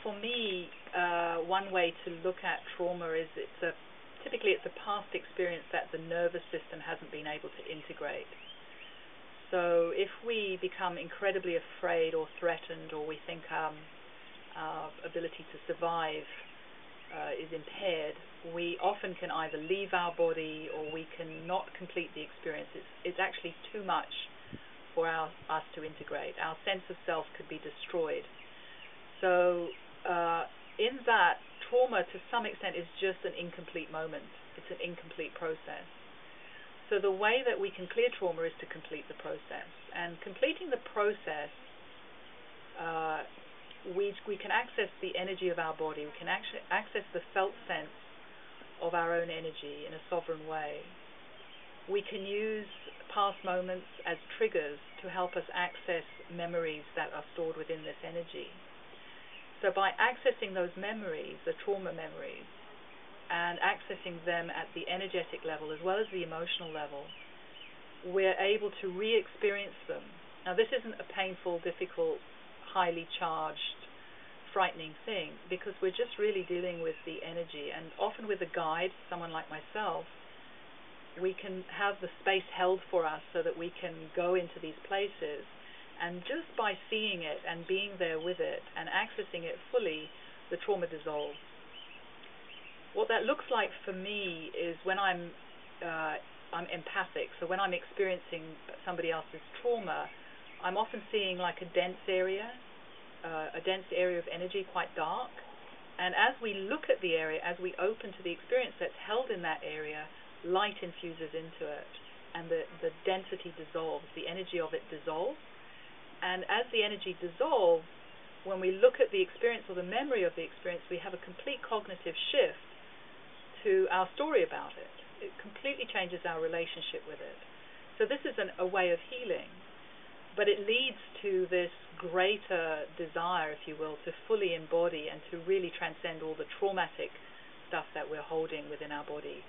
for me, one way to look at trauma is typically it's a past experience that the nervous system hasn't been able to integrate. So if we become incredibly afraid or threatened, or we think our ability to survive is impaired, we often can either leave our body or we can not complete the experience. It's actually too much for us to integrate. Our sense of self could be destroyed. So in that, trauma to some extent is just an incomplete moment. It's an incomplete process. So the way that we can clear trauma is to complete the process. And completing the process, we can access the energy of our body. We can actually access the felt sense of our own energy in a sovereign way. We can use past moments as triggers to help us access memories that are stored within this energy. So by accessing those memories, the trauma memories, and accessing them at the energetic level as well as the emotional level, we're able to re-experience them. Now, this isn't a painful, difficult, highly charged, frightening thing, because we're just really dealing with the energy. And often with a guide, someone like myself, we can have the space held for us so that we can go into these places. And just by seeing it and being there with it and accessing it fully, the trauma dissolves. What that looks like for me is when I'm empathic. So when I'm experiencing somebody else's trauma, I'm often seeing like a dense area of energy, quite dark. And as we look at the area, as we open to the experience that's held in that area, light infuses into it, and the density dissolves, the energy of it dissolves. And as the energy dissolves, when we look at the experience or the memory of the experience, we have a complete cognitive shift to our story about it. It completely changes our relationship with it. So this is a way of healing, but it leads to this greater desire, if you will, to fully embody and to really transcend all the traumatic stuff that we're holding within our body,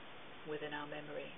within our memory.